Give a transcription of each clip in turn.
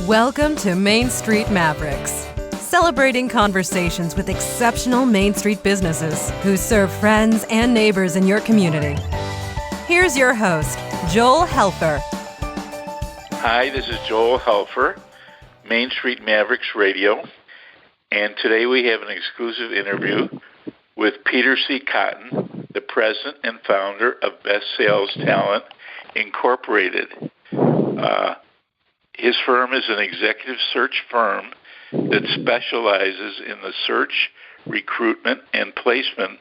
Welcome to Main Street Mavericks, celebrating conversations with exceptional Main Street businesses who serve friends and neighbors in your community. Here's your host, Joel Helfer. Hi, this is Joel Helfer, Main Street Mavericks Radio, and today we have an exclusive interview with Peter C. Cotton, the president and founder of Best Sales Talent Incorporated. His firm is an executive search firm that specializes in the search, recruitment, and placement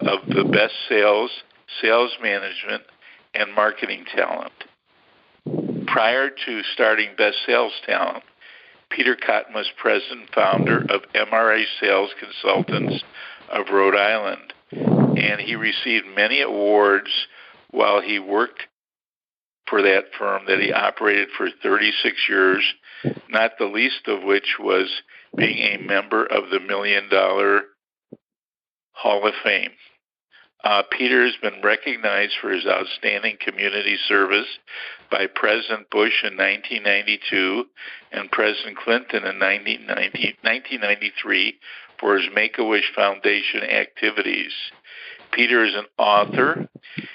of the best sales management, and marketing talent. Prior to starting Best Sales Talent, Peter Cotton was president and founder of MRA Sales Consultants of Rhode Island, and he received many awards while he worked for that firm that he operated for 36 years, not the least of which was being a member of the $1 Million Hall of Fame. Peter has been recognized for his outstanding community service by President Bush in 1992 and President Clinton in 1993 for his Make-A-Wish Foundation activities. Peter is an author.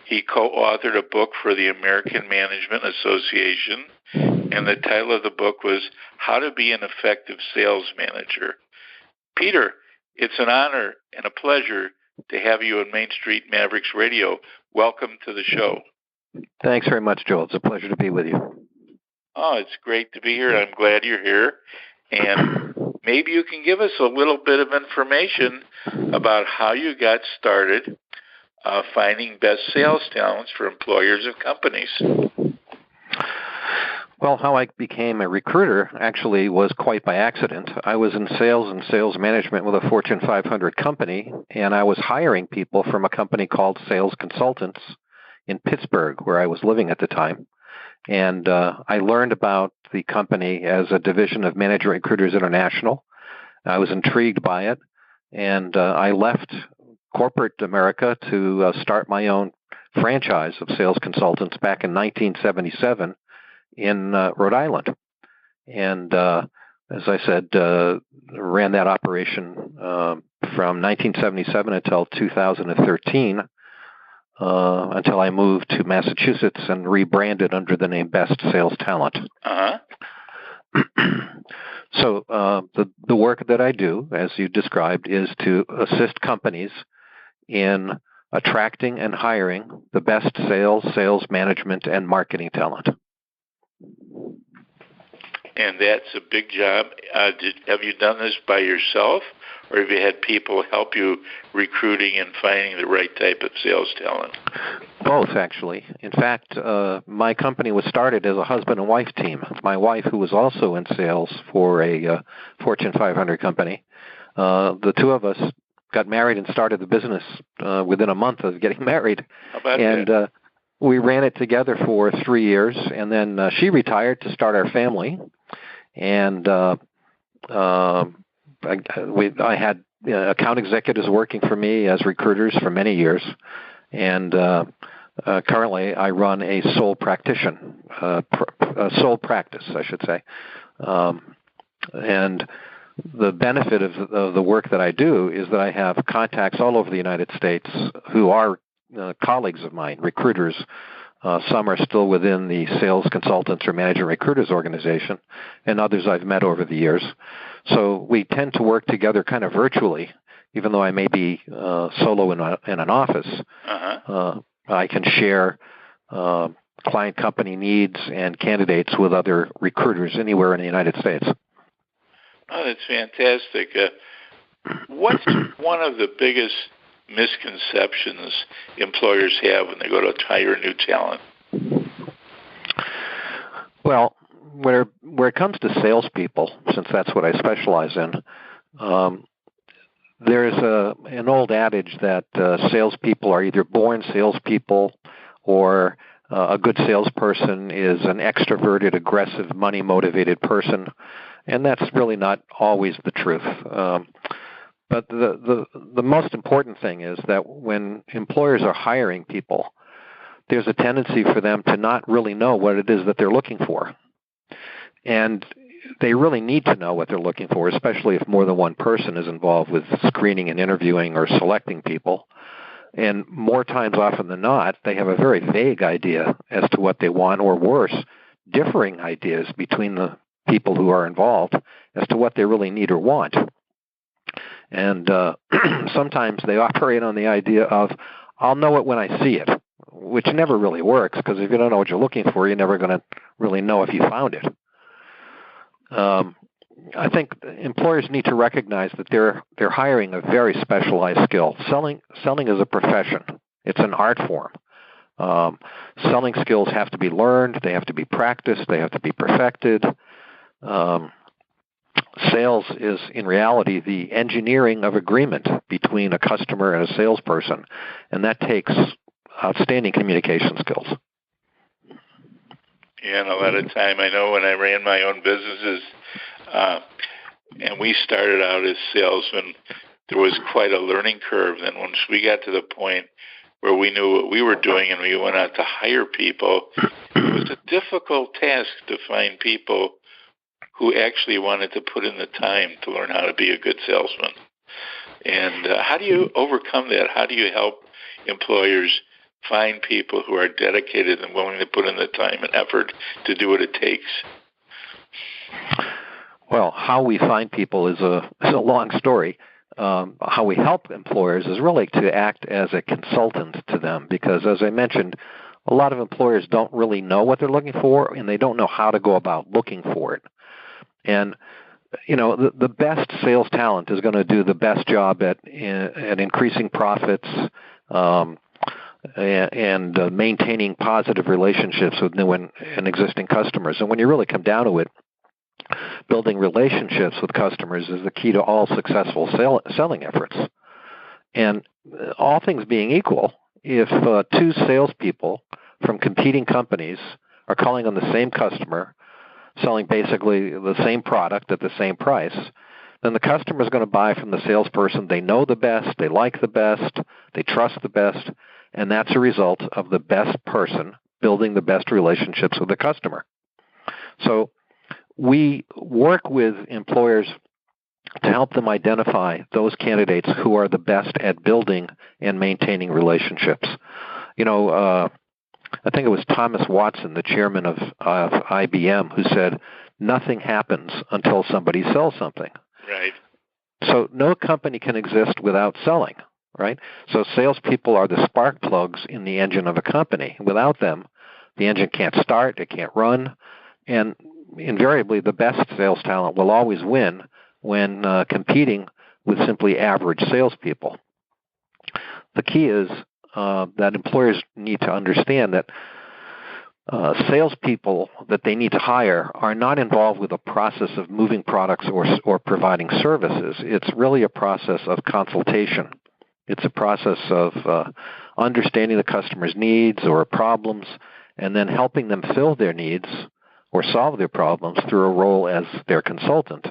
He co-authored a book for the American Management Association, and the title of the book was How to Be an Effective Sales Manager. Peter, it's an honor and a pleasure to have you on Main Street Mavericks Radio. Welcome to the show. Thanks very much, Joel. It's a pleasure to be with you. Oh, it's great to be here. I'm glad you're here. And maybe you can give us a little bit of information about how you got started finding best sales talents for employers of companies. Well, how I became a recruiter actually was quite by accident. I was in sales and sales management with a Fortune 500 company, and I was hiring people from a company called Sales Consultants in Pittsburgh, where I was living at the time. And I learned about the company as a division of Manager Recruiters International. I was intrigued by it, and I left corporate America to start my own franchise of sales consultants back in 1977 in Rhode Island. And as I said, ran that operation from 1977 until 2013, until I moved to Massachusetts and rebranded under the name Best Sales Talent. So the work that I do, as you described, is to assist companies in attracting and hiring the best sales management, and marketing talent. And that's a big job. Have you done this by yourself, or have you had people help you recruiting and finding the right type of sales talent? Both, actually. In fact, my company was started as a husband and wife team. My wife, who was also in sales for a Fortune 500 company, the two of us got married and started the business within a month of getting married. How about that? We ran it together for 3 years, and then she retired to start our family. And I had account executives working for me as recruiters for many years. And currently, I run a sole practice, I should say. And the benefit of the work that I do is that I have contacts all over the United States who are colleagues of mine, recruiters. Some are still within the Sales Consultants or Manager Recruiters organization, and others I've met over the years. So we tend to work together kind of virtually, even though I may be solo in an office. I can share client company needs and candidates with other recruiters anywhere in the United States. Oh, that's fantastic. What's one of the biggest misconceptions employers have when they go to hire new talent? Well, where it comes to salespeople, since that's what I specialize in, there's an old adage that salespeople are either born salespeople or a good salesperson is an extroverted, aggressive, money-motivated person, and that's really not always the truth. But the most important thing is that when employers are hiring people, there's a tendency for them to not really know what it is that they're looking for. And they really need to know what they're looking for, especially if more than one person is involved with screening and interviewing or selecting people. And more times often than not, they have a very vague idea as to what they want, or worse, differing ideas between the people who are involved as to what they really need or want. And sometimes they operate on the idea of, I'll know it when I see it, which never really works, because if you don't know what you're looking for, you're never going to really know if you found it. I think employers need to recognize that they're hiring a very specialized skill. Selling is a profession. It's an art form. Selling skills have to be learned. They have to be practiced. They have to be perfected. Sales is, in reality, the engineering of agreement between a customer and a salesperson, and that takes outstanding communication skills. Yeah, and a lot of time, I know when I ran my own businesses, and we started out as salesmen, there was quite a learning curve. Then once we got to the point where we knew what we were doing and we went out to hire people, it was a difficult task to find people who actually wanted to put in the time to learn how to be a good salesman. And how do you overcome that? How do you help employers find people who are dedicated and willing to put in the time and effort to do what it takes? Well, how we find people is a long story. How we help employers is really to act as a consultant to them, because, as I mentioned, a lot of employers don't really know what they're looking for, and they don't know how to go about looking for it. And the best sales talent is going to do the best job at increasing profits and maintaining positive relationships with new and existing customers. And when you really come down to it, building relationships with customers is the key to all successful selling efforts. And all things being equal, if two salespeople from competing companies are calling on the same customer, selling basically the same product at the same price, then the customer is going to buy from the salesperson they know the best, they like the best, they trust the best, and that's a result of the best person building the best relationships with the customer. So we work with employers to help them identify those candidates who are the best at building and maintaining relationships. I think it was Thomas Watson, the chairman of IBM, who said, nothing happens until somebody sells something. Right. So no company can exist without selling, right? So salespeople are the spark plugs in the engine of a company. Without them, the engine can't start, it can't run, and invariably the best sales talent will always win when competing with simply average salespeople. The key is that employers need to understand that salespeople that they need to hire are not involved with a process of moving products or providing services. It's really a process of consultation. It's a process of understanding the customer's needs or problems and then helping them fill their needs or solve their problems through a role as their consultant.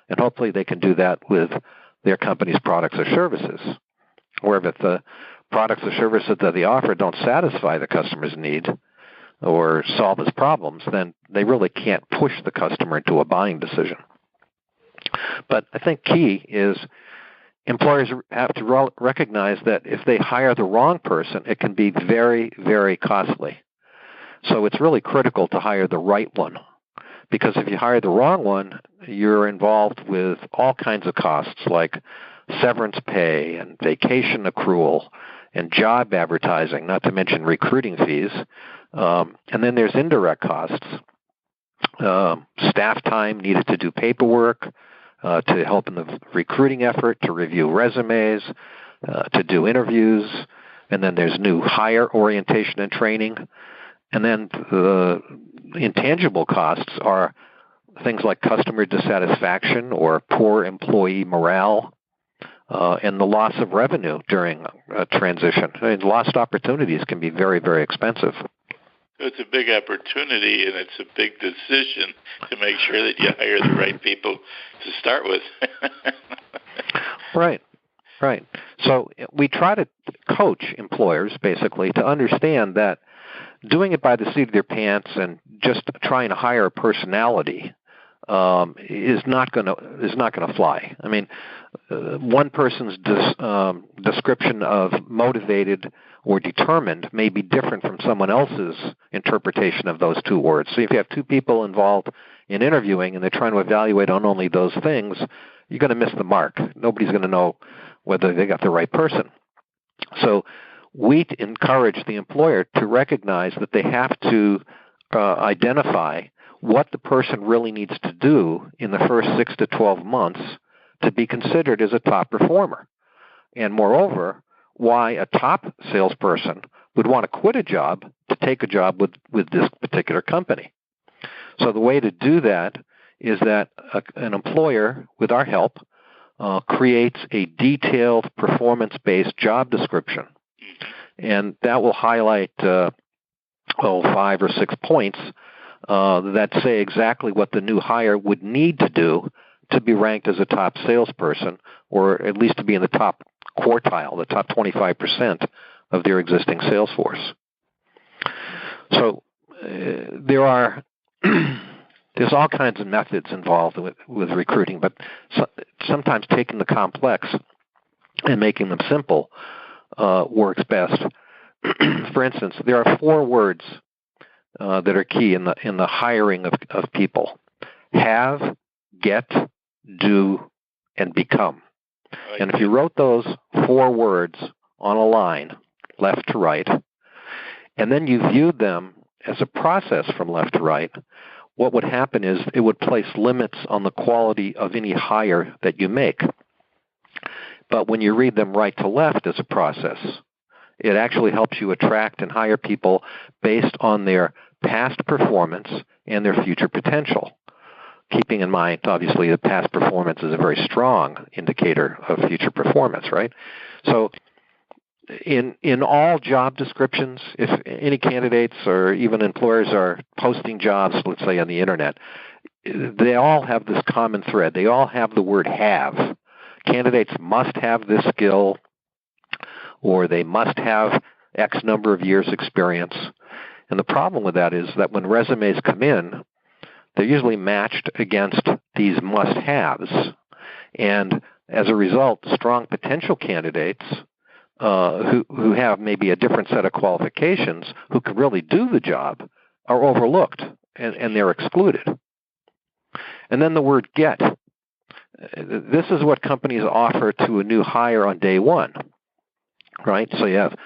And hopefully they can do that with their company's products or services. Or if the products or services that they offer don't satisfy the customer's need or solve his problems, then they really can't push the customer into a buying decision. But I think key is employers have to recognize that if they hire the wrong person, it can be very, very costly. So it's really critical to hire the right one, because if you hire the wrong one, you're involved with all kinds of costs like severance pay and vacation accrual and job advertising, not to mention recruiting fees. And then there's indirect costs, staff time needed to do paperwork, to help in the recruiting effort, to review resumes, to do interviews, and then there's new hire orientation and training. And then the intangible costs are things like customer dissatisfaction or poor employee morale, and the loss of revenue during a transition. I mean, lost opportunities can be very, very expensive. It's a big opportunity, and it's a big decision to make sure that you hire the right people to start with. Right. So we try to coach employers, basically, to understand that doing it by the seat of their pants and just trying to hire a personality is not going to fly. I mean, one person's description of motivated or determined may be different from someone else's interpretation of those two words. So if you have two people involved in interviewing and they're trying to evaluate on only those things, you're going to miss the mark. Nobody's going to know whether they got the right person. So we encourage the employer to recognize that they have to identify what the person really needs to do in the first 6 to 12 months to be considered as a top performer. And moreover, why a top salesperson would want to quit a job to take a job with this particular company. So the way to do that is that an employer, with our help, creates a detailed performance-based job description. And that will highlight 5 or 6 points that say exactly what the new hire would need to do to be ranked as a top salesperson, or at least to be in the top quartile, the top 25% of their existing sales force. So there's all kinds of methods involved with recruiting, but sometimes taking the complex and making them simple works best. For instance, there are 4 words that are key in the hiring of people: have, get, do, and become. And if you wrote those 4 words on a line, left to right, and then you viewed them as a process from left to right, what would happen is it would place limits on the quality of any hire that you make. But when you read them right to left as a process, it actually helps you attract and hire people based on their past performance and their future potential. Keeping in mind, obviously, that past performance is a very strong indicator of future performance, right? So in all job descriptions, if any candidates or even employers are posting jobs, let's say on the internet, they all have this common thread. They all have the word have. Candidates must have this skill, or they must have X number of years experience. And the problem with that is that when resumes come in, they're usually matched against these must-haves. And as a result, strong potential candidates who have maybe a different set of qualifications, who can really do the job, are overlooked, and they're excluded. And then the word get. This is what companies offer to a new hire on day one, right? So you have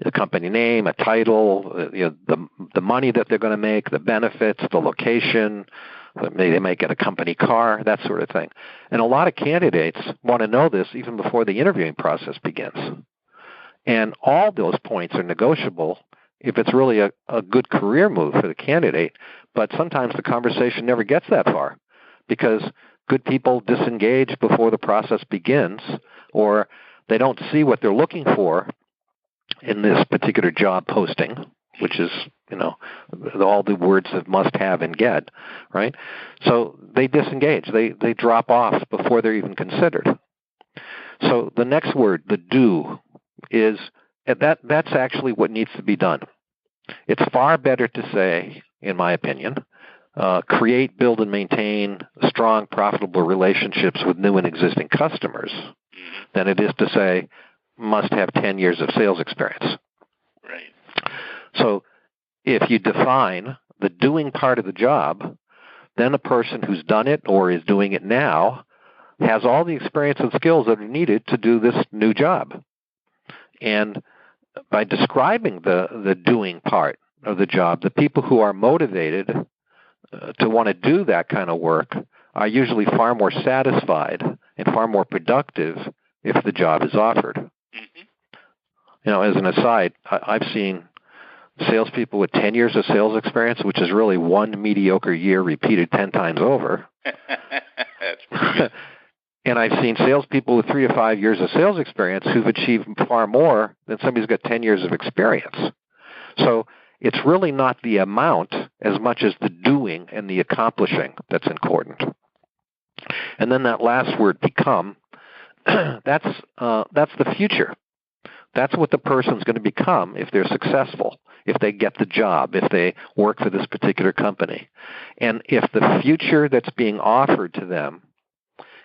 the company name, a title, the money that they're going to make, the benefits, the location. Maybe they might get a company car, that sort of thing. And a lot of candidates want to know this even before the interviewing process begins. And all those points are negotiable if it's really a good career move for the candidate. But sometimes the conversation never gets that far because good people disengage before the process begins, or they don't see what they're looking for in this particular job posting, which is, all the words that must have and get, right? So they disengage. They drop off before they're even considered. So the next word, the do, is that's actually what needs to be done. It's far better to say, in my opinion, create, build, and maintain strong, profitable relationships with new and existing customers than it is to say, must have 10 years of sales experience. Right. So if you define the doing part of the job, then a person who's done it or is doing it now has all the experience and skills that are needed to do this new job. And by describing the doing part of the job, the people who are motivated to want to do that kind of work are usually far more satisfied and far more productive if the job is offered. Mm-hmm. As an aside, I've seen salespeople with 10 years of sales experience, which is really one mediocre year repeated 10 times over. That's pretty good. And I've seen salespeople with 3 to 5 years of sales experience who've achieved far more than somebody who's got 10 years of experience. So it's really not the amount as much as the doing and the accomplishing that's important. And then that last word, become, that's the future. That's what the person's going to become if they're successful. if they get the job, if they work for this particular company. And if the future that's being offered to them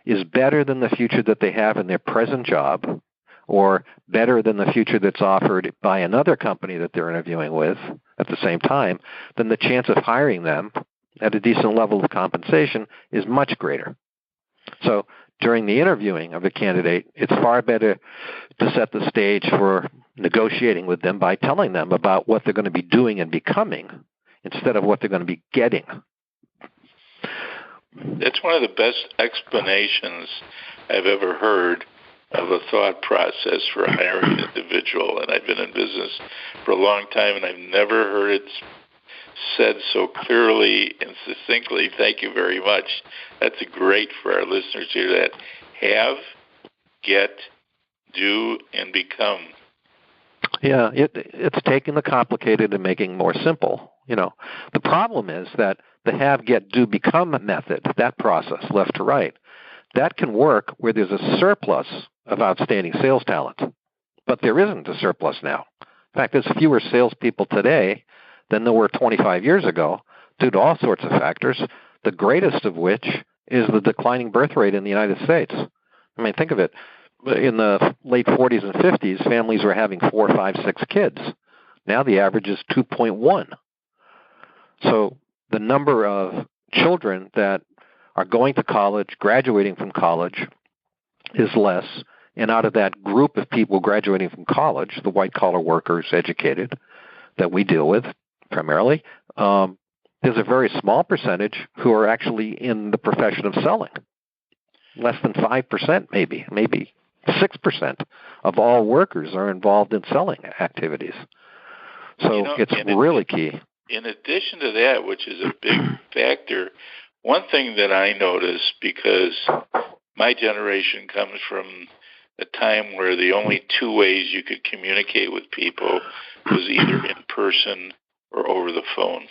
is better than the future that they have in their present job, or better than the future that's offered by another company that they're interviewing with at the same time, then the chance of hiring them at a decent level of compensation is much greater. So during the interviewing of a candidate, it's far better to set the stage for negotiating with them by telling them about what they're going to be doing and becoming instead of what they're going to be getting. That's one of the best explanations I've ever heard of a thought process for hiring an individual. And I've been in business for a long time, and I've never heard it said so clearly and succinctly. Thank you very much. That's great for our listeners here, that have, get, do, and become. Yeah, it's taking the complicated and making more simple. The problem is that the have, get, do, become method, that process, left to right, that can work where there's a surplus of outstanding sales talent. But there isn't a surplus now. In fact, there's fewer salespeople today than there were 25 years ago due to all sorts of factors, the greatest of which is the declining birth rate in the United States. I mean, think of it. In the late 40s and 50s, families were having 4, 5, 6 kids. Now the average is 2.1. So the number of children that are going to college, graduating from college, is less. And out of that group of people graduating from college, the white-collar workers, educated, that we deal with primarily, there's a very small percentage who are actually in the profession of selling. Less than 5%, maybe 6% of all workers are involved in selling activities. So it's really key. In addition to that, which is a big factor, one thing that I notice, because my generation comes from a time where the only two ways you could communicate with people was either in person or over the phone.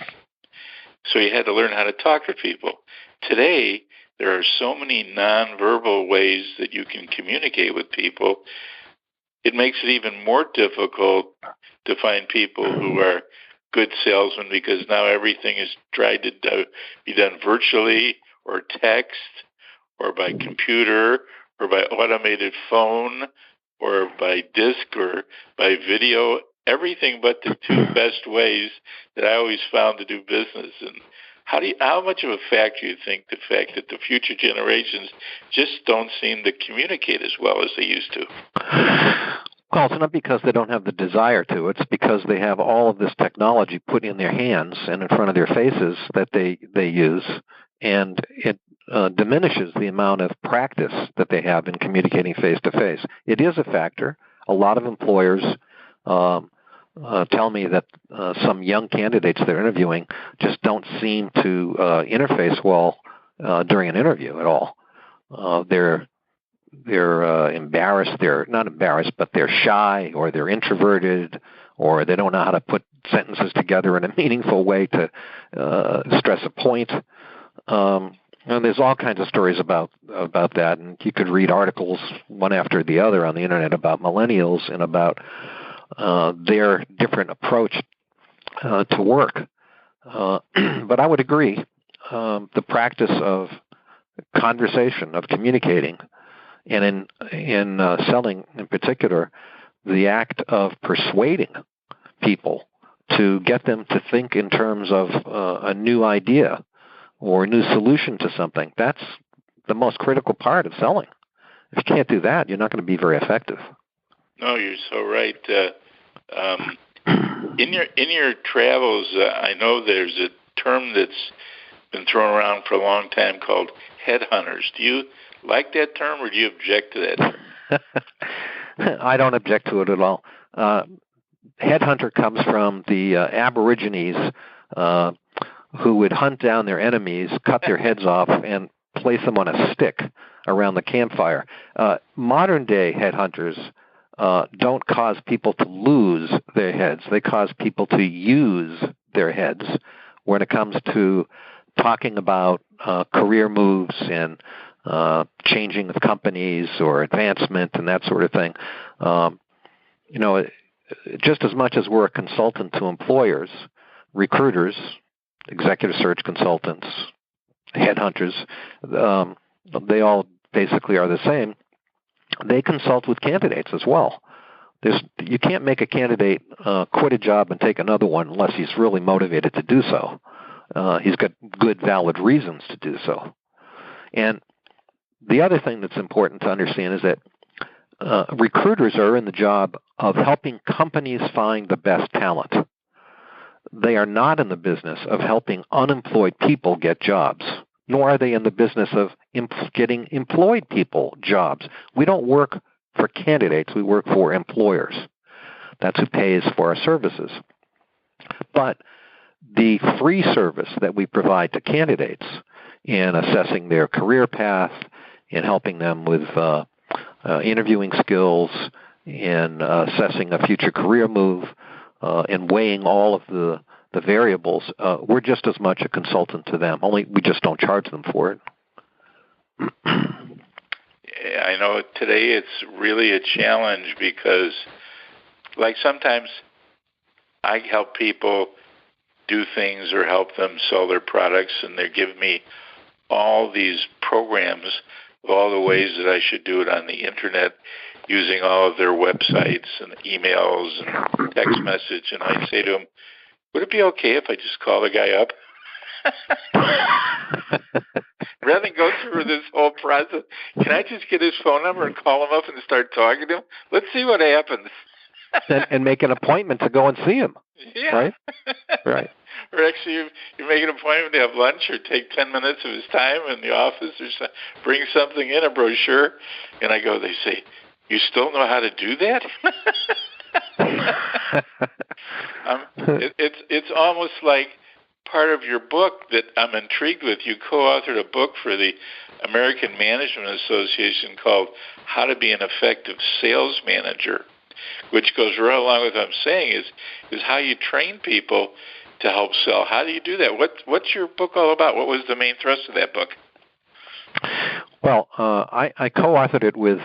So you had to learn how to talk to people. Today, there are so many nonverbal ways that you can communicate with people. It makes it even more difficult to find people who are good salesmen, because now everything is tried to be done virtually or text or by computer or by automated phone or by disc or by video, everything but the two best ways that I always found to do business. And how much of a factor do you think the fact that the future generations just don't seem to communicate as well as they used to? Well, it's not because they don't have the desire to. It's because they have all of this technology put in their hands and in front of their faces that they use, and it diminishes the amount of practice that they have in communicating face-to-face. It is a factor. A lot of employers tell me that some young candidates they're interviewing just don't seem to interface well during an interview at all. They're embarrassed. They're not embarrassed, but they're shy, or they're introverted, or they don't know how to put sentences together in a meaningful way to stress a point. And there's all kinds of stories about that, and you could read articles one after the other on the internet about millennials and about their different approach to work. But I would agree, the practice of conversation, of communicating, and in selling in particular, the act of persuading people to get them to think in terms of a new idea or a new solution to something, that's the most critical part of selling. If you can't do that, you're not going to be very effective. No, you're so right. In your travels, I know there's a term that's been thrown around for a long time called headhunters. Do you like that term, or do you object to that term? I don't object to it at all. Headhunter comes from the Aborigines who would hunt down their enemies, cut their heads off, and place them on a stick around the campfire. Modern-day headhunters don't cause people to lose their heads. They cause people to use their heads when it comes to talking about career moves and changing of companies or advancement and that sort of thing. just as much as we're a consultant to employers, recruiters, executive search consultants, headhunters, they all basically are the same. They consult with candidates as well. You can't make a candidate quit a job and take another one unless he's really motivated to do so. He's got good, valid reasons to do so. And the other thing that's important to understand is that recruiters are in the job of helping companies find the best talent. They are not in the business of helping unemployed people get jobs, nor are they in the business of getting employed people jobs. We don't work for candidates, we work for employers. That's who pays for our services. But the free service that we provide to candidates in assessing their career path, in helping them with interviewing skills, in assessing a future career move, in weighing all of the variables, we're just as much a consultant to them, only we just don't charge them for it. I know today it's really a challenge because, like, sometimes I help people do things or help them sell their products, and they give me all these programs of all the ways that I should do it on the internet using all of their websites and emails and text message, and I say to them, would it be okay if I just call the guy up? Rather than go through this whole process, can I just get his phone number and call him up and start talking to him? Let's see what happens. and make an appointment to go and see him. Yeah. Right? Right. Or actually, you make an appointment to have lunch or take 10 minutes of his time in the office or bring something in, a brochure. And I go, they say, you still know how to do that? It's almost like part of your book that I'm intrigued with. You co-authored a book for the American Management Association called How to Be an Effective Sales Manager, which goes right along with what I'm saying is how you train people to help sell. How do you do that? What's your book all about? What was the main thrust of that book? Well, I co-authored it with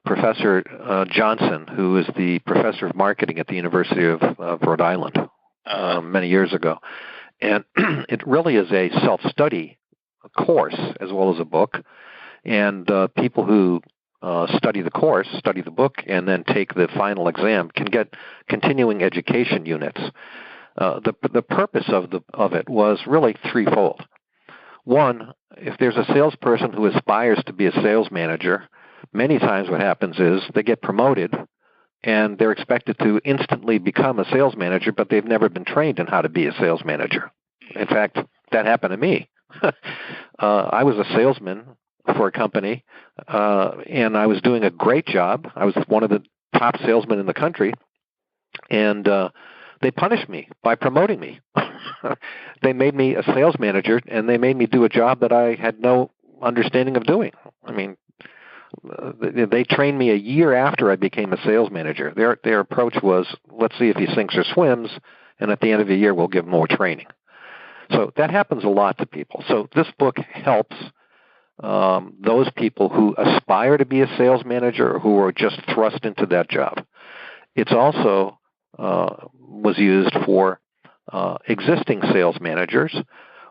Professor Johnson, who is the professor of marketing at the University of Rhode Island many years ago. And it really is a self-study course as well as a book. And people who study the course, study the book, and then take the final exam can get continuing education units. The purpose of it was really threefold. One, if there's a salesperson who aspires to be a sales manager, many times what happens is they get promoted and they're expected to instantly become a sales manager, but they've never been trained in how to be a sales manager. In fact, that happened to me. I was a salesman for a company, and I was doing a great job. I was one of the top salesmen in the country, and they punished me by promoting me. They made me a sales manager, and they made me do a job that I had no understanding of doing. I mean, they trained me a year after I became a sales manager. Their approach was, let's see if he sinks or swims, and at the end of the year, we'll give him more training. So that happens a lot to people. So this book helps those people who aspire to be a sales manager or who are just thrust into that job. It's also was used for existing sales managers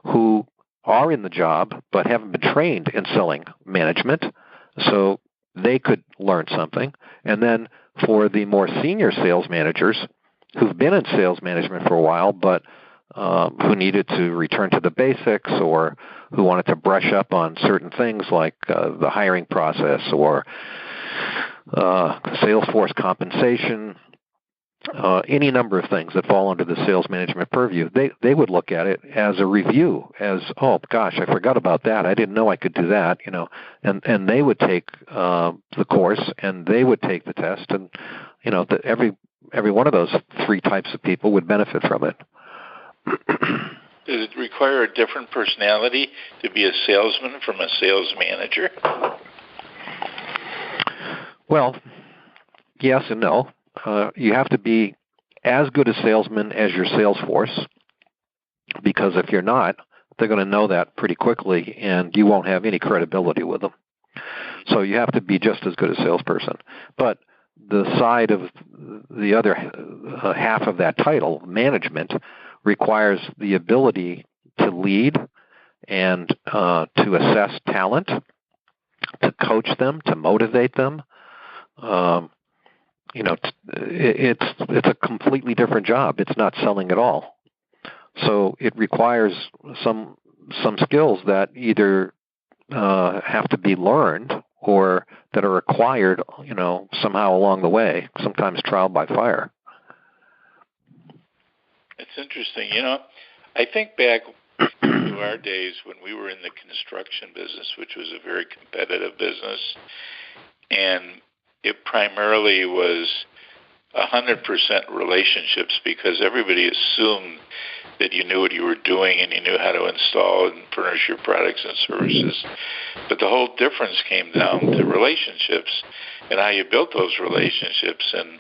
who are in the job but haven't been trained in selling management, so they could learn something. And then for the more senior sales managers who've been in sales management for a while but who needed to return to the basics or who wanted to brush up on certain things like the hiring process or sales force compensation, any number of things that fall under the sales management purview, they would look at it as a review, as, oh gosh, I forgot about that. I didn't know I could do that, and they would take the course and they would take the test, and every one of those three types of people would benefit from it. Does it require a different personality to be a salesman from a sales manager? Well, yes and no. You have to be as good a salesman as your sales force, because if you're not, they're going to know that pretty quickly, and you won't have any credibility with them. So you have to be just as good a salesperson. But the side of the other half of that title, management, requires the ability to lead and to assess talent, to coach them, to motivate them. It's a completely different job. It's not selling at all. So it requires some skills that either have to be learned or that are acquired, somehow along the way, sometimes trial by fire. It's interesting. I think back to our days when we were in the construction business, which was a very competitive business, and it primarily was 100% relationships because everybody assumed that you knew what you were doing and you knew how to install and furnish your products and services. But the whole difference came down to relationships and how you built those relationships. And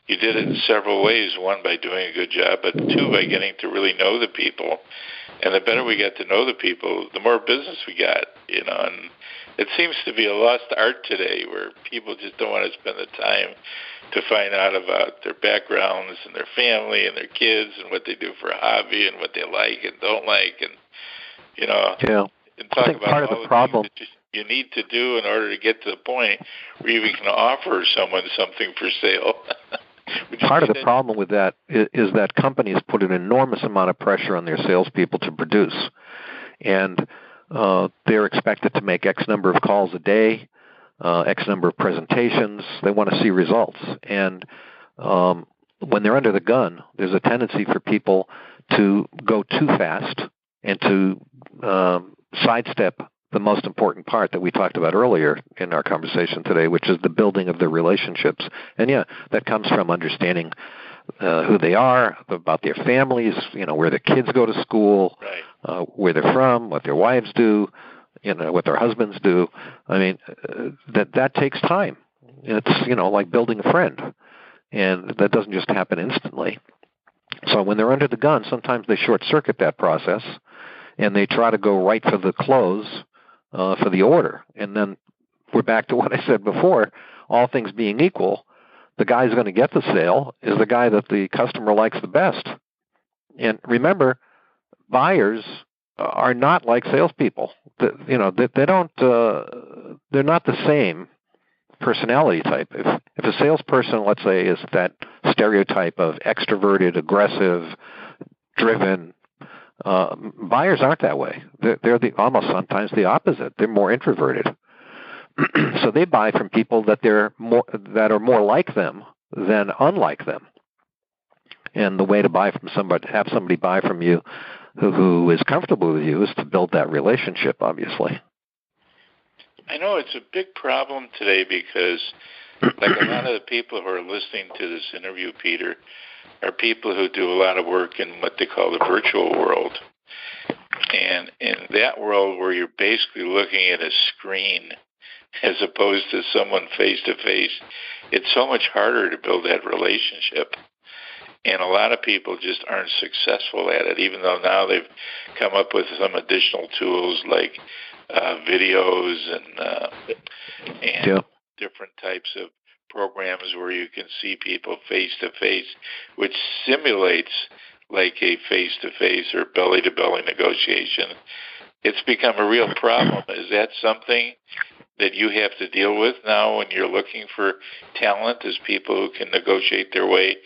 you did it in several ways. One, by doing a good job, but two, by getting to really know the people. And the better we got to know the people, the more business we got, and it seems to be a lost art today where people just don't want to spend the time to find out about their backgrounds and their family and their kids and what they do for a hobby and what they like and don't like. And, and talk about part of the problem that you need to do in order to get to the point where you can offer someone something for sale. Part of the problem with that is that companies put an enormous amount of pressure on their salespeople to produce. And they're expected to make X number of calls a day, X number of presentations. They want to see results. And when they're under the gun, there's a tendency for people to go too fast and to sidestep the most important part that we talked about earlier in our conversation today, which is the building of the relationships. And that comes from understanding who they are, about their families, where their kids go to school, right, where they're from, what their wives do, what their husbands do. I mean, that takes time. It's, like building a friend. And that doesn't just happen instantly. So when they're under the gun, sometimes they short-circuit that process, and they try to go right for the close, for the order. And then we're back to what I said before. All things being equal, the guy who's going to get the sale is the guy that the customer likes the best. And remember, buyers are not like salespeople. They don't. They're not the same personality type. If a salesperson, let's say, is that stereotype of extroverted, aggressive, driven, buyers aren't that way. They're almost sometimes the opposite. They're more introverted. So they buy from people that are more like them than unlike them. And the way to buy from somebody, have somebody buy from you who is comfortable with you, is to build that relationship, obviously. I know it's a big problem today because, like a lot of the people who are listening to this interview, Peter, are people who do a lot of work in what they call the virtual world. And in that world where you're basically looking at a screen as opposed to someone face-to-face, it's so much harder to build that relationship. And a lot of people just aren't successful at it, even though now they've come up with some additional tools like videos and different types of programs where you can see people face-to-face, which simulates like a face-to-face or belly-to-belly negotiation. It's become a real problem. Is that something that you have to deal with now when you're looking for talent, as people who can negotiate their way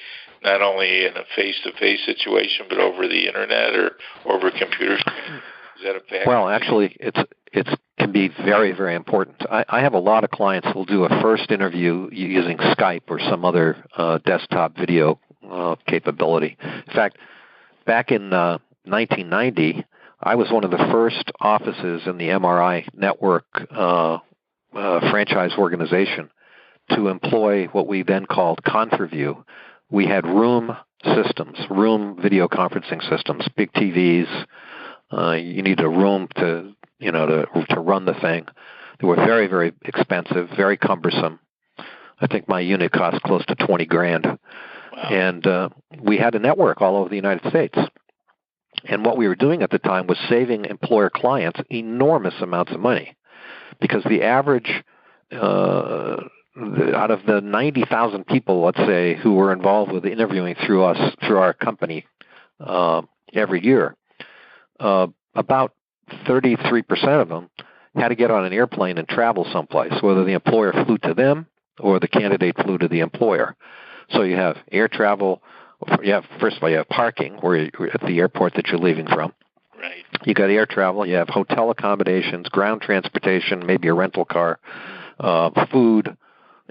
not only in a face-to-face situation but over the internet or over a computer screen? Is that a fact? Well, actually, it can be very, very important. I have a lot of clients who will do a first interview using Skype or some other desktop video capability. In fact, back in 1990, I was one of the first offices in the MRI network franchise organization to employ what we then called ConferView. We had room systems, room video conferencing systems, big TVs. You need a room to run the thing. They were very, very expensive, very cumbersome. I think my unit cost close to $20,000. Wow. And we had a network all over the United States. And what we were doing at the time was saving employer clients enormous amounts of money, because the average out of the 90,000 people, let's say, who were involved with interviewing through our company every year, about 33% of them had to get on an airplane and travel someplace, whether the employer flew to them or the candidate flew to the employer. So you have air travel. First of all, you have parking where at the airport that you're leaving from. Right. You got air travel. You have hotel accommodations, ground transportation, maybe a rental car, food,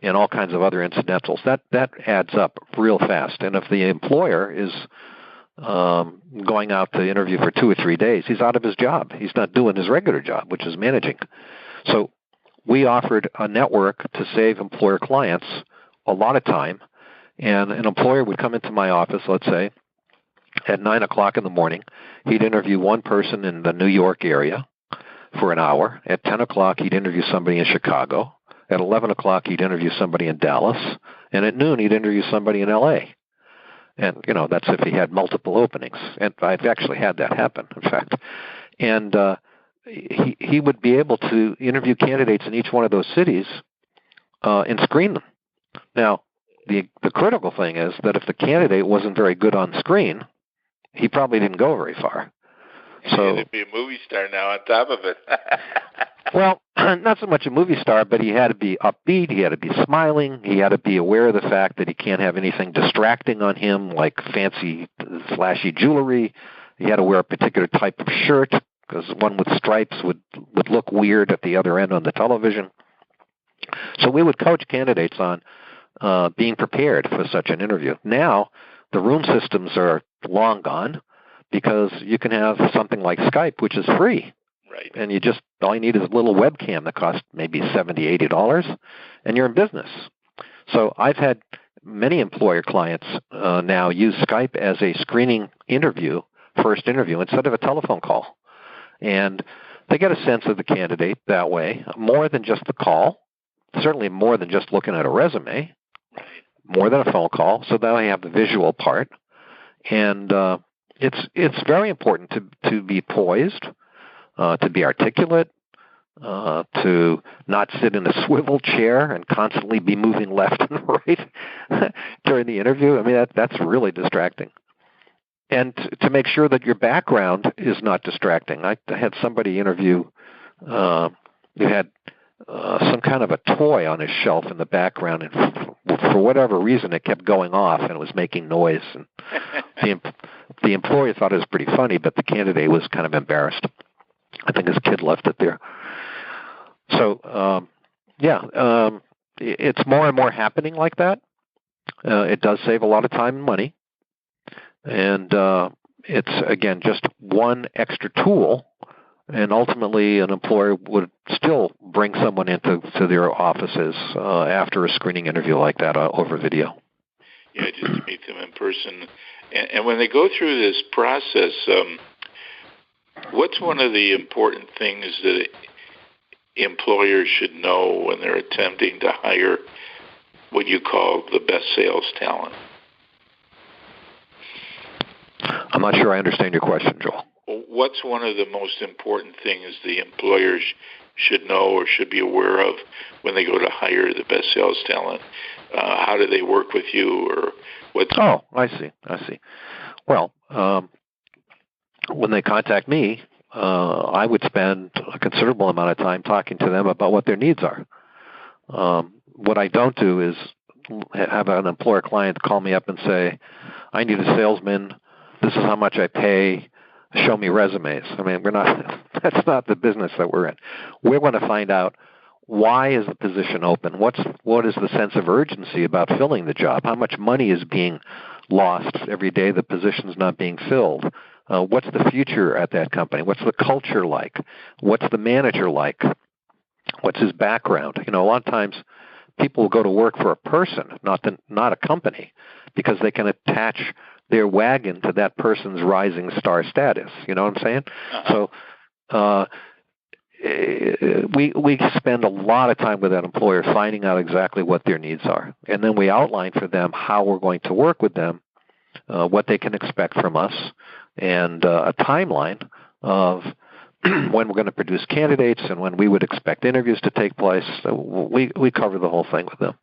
and all kinds of other incidentals. That adds up real fast. And if the employer is going out to interview for 2 or 3 days, he's out of his job. He's not doing his regular job, which is managing. So we offered a network to save employer clients a lot of time. And an employer would come into my office, let's say, at 9 o'clock in the morning. He'd interview one person in the New York area for an hour. At 10 o'clock, he'd interview somebody in Chicago. At 11 o'clock, he'd interview somebody in Dallas. And at noon, he'd interview somebody in L.A. And, that's if he had multiple openings. And I've actually had that happen, in fact. And he would be able to interview candidates in each one of those cities and screen them. Now, the critical thing is that if the candidate wasn't very good on screen, he probably didn't go very far. So he'd be a movie star now on top of it. Well, not so much a movie star, but he had to be upbeat. He had to be smiling. He had to be aware of the fact that he can't have anything distracting on him, like fancy, flashy jewelry. He had to wear a particular type of shirt because one with stripes would look weird at the other end on the television. So we would coach candidates on being prepared for such an interview. Now, the room systems are long gone because you can have something like Skype, which is free. Right. And all you need is a little webcam that costs maybe $70, $80, and you're in business. So I've had many employer clients now use Skype as a screening first interview, instead of a telephone call. And they get a sense of the candidate that way, more than just the call, certainly more than just looking at a resume, more than a phone call. So now you have the visual part. And it's very important to be poised, to be articulate, to not sit in a swivel chair and constantly be moving left and right during the interview. I mean, that's really distracting. And to make sure that your background is not distracting. I had somebody interview who had some kind of a toy on his shelf in the background, and for whatever reason, it kept going off and it was making noise. And the employer thought it was pretty funny, but the candidate was kind of embarrassed. I think his kid left it there. So, it's more and more happening like that. It does save a lot of time and money. And it's, again, just one extra tool. And ultimately, an employer would still bring someone into their offices after a screening interview like that over video. Yeah, just to meet them in person. And when they go through this process, what's one of the important things that employers should know when they're attempting to hire what you call the best sales talent? I'm not sure I understand your question, Joel. What's one of the most important things the employers should know or should be aware of when they go to hire the best sales talent? How do they work with you, or what's... Oh, I see. Well, when they contact me, I would spend a considerable amount of time talking to them about what their needs are. What I don't do is have an employer client call me up and say, I need a salesman, this is how much I pay, show me resumes. I mean, that's not the business that we're in. We're going to find out, why is the position open? What is the sense of urgency about filling the job? How much money is being lost every day the position's not being filled? What's the future at that company? What's the culture like? What's the manager like? What's his background? A lot of times people will go to work for a person, not a company, because they can attach their wagon to that person's rising star status. You know what I'm saying? Uh-huh. So we spend a lot of time with that employer finding out exactly what their needs are. And then we outline for them how we're going to work with them, what they can expect from us, and a timeline of when we're going to produce candidates and when we would expect interviews to take place. So we cover the whole thing with them.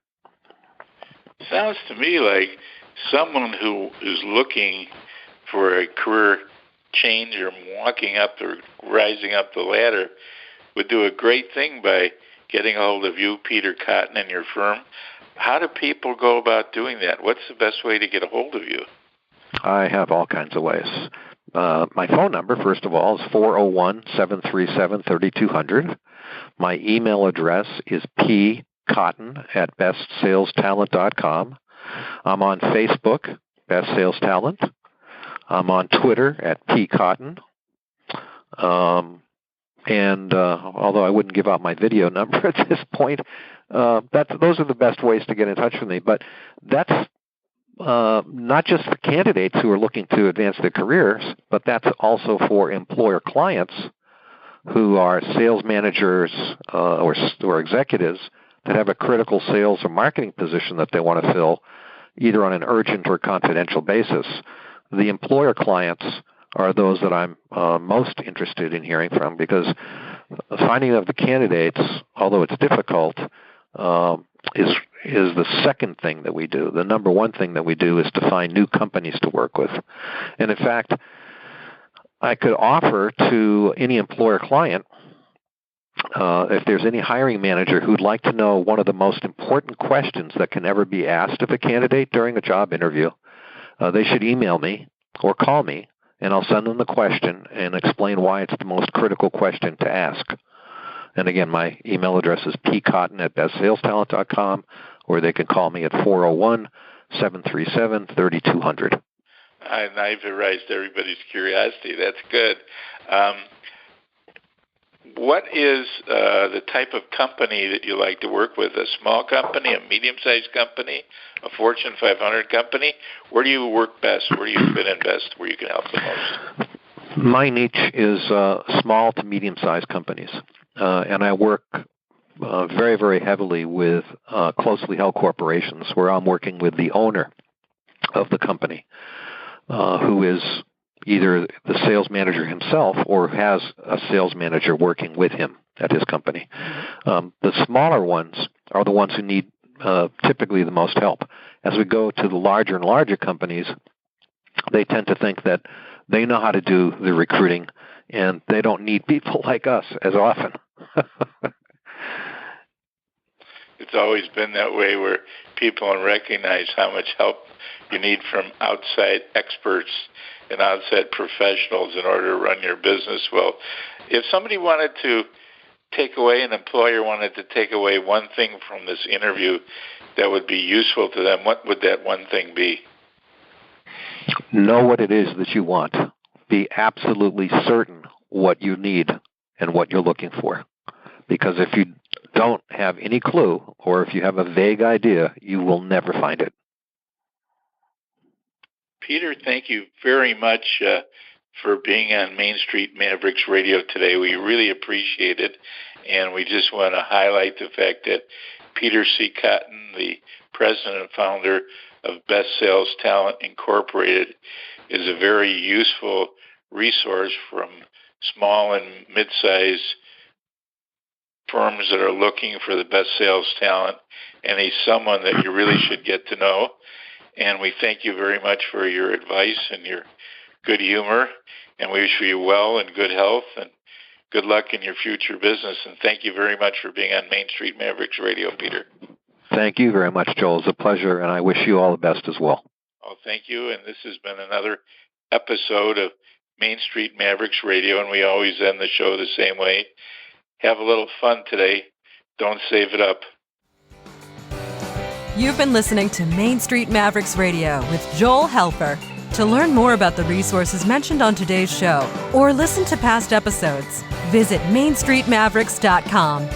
Sounds to me like someone who is looking for a career change or rising up the ladder would do a great thing by getting a hold of you, Peter Cotton, and your firm. How do people go about doing that? What's the best way to get a hold of you? I have all kinds of ways. My phone number, first of all, is 401-737-3200. My email address is pcotton@bestsalestalent.com. I'm on Facebook, Best Sales Talent. I'm on Twitter at pcotton. And although I wouldn't give out my video number at this point, those are the best ways to get in touch with me. But that's not just for candidates who are looking to advance their careers, but that's also for employer clients who are sales managers or executives that have a critical sales or marketing position that they want to fill, either on an urgent or confidential basis. The employer clients are those that I'm most interested in hearing from, because finding of the candidates, although it's difficult, is the second thing that we do. The number one thing that we do is to find new companies to work with. And in fact, I could offer to any employer client, if there's any hiring manager who'd like to know one of the most important questions that can ever be asked of a candidate during a job interview, they should email me or call me, and I'll send them the question and explain why it's the most critical question to ask. And again, my email address is pcotton@bestsalestalent.com, or they can call me at 401-737-3200. I've aroused everybody's curiosity. That's good. What is the type of company that you like to work with? A small company, a medium-sized company, a Fortune 500 company? Where do you work best? Where do you fit in best? Where you can help the most? My niche is small to medium-sized companies, and I work very, very heavily with closely held corporations, where I'm working with the owner of the company, who is either the sales manager himself or has a sales manager working with him at his company. The smaller ones are the ones who need typically the most help. As we go to the larger and larger companies, they tend to think that they know how to do the recruiting and they don't need people like us as often. It's always been that way, where people don't recognize how much help you need from outside experts and outside professionals in order to run your business well. If somebody wanted to an employer wanted to take away one thing from this interview that would be useful to them, what would that one thing be? Know what it is that you want. Be absolutely certain what you need and what you're looking for. Because if you don't have any clue, or if you have a vague idea, you will never find it. Peter, thank you very much for being on Main Street Mavericks Radio today. We really appreciate it, and we just want to highlight the fact that Peter C. Cotton, the president and founder of Best Sales Talent Incorporated, is a very useful resource from small and mid-sized firms that are looking for the best sales talent, and he's someone that you really should get to know. And we thank you very much for your advice and your good humor, and we wish you well and good health and good luck in your future business. And thank you very much for being on Main Street Mavericks Radio, Peter. Thank you very much, Joel. It's a pleasure, and I wish you all the best as well. Oh, thank you. And this has been another episode of Main Street Mavericks Radio, and we always end the show the same way. Have a little fun today. Don't save it up. You've been listening to Main Street Mavericks Radio with Joel Helfer. To learn more about the resources mentioned on today's show or listen to past episodes, visit mainstreetmavericks.com.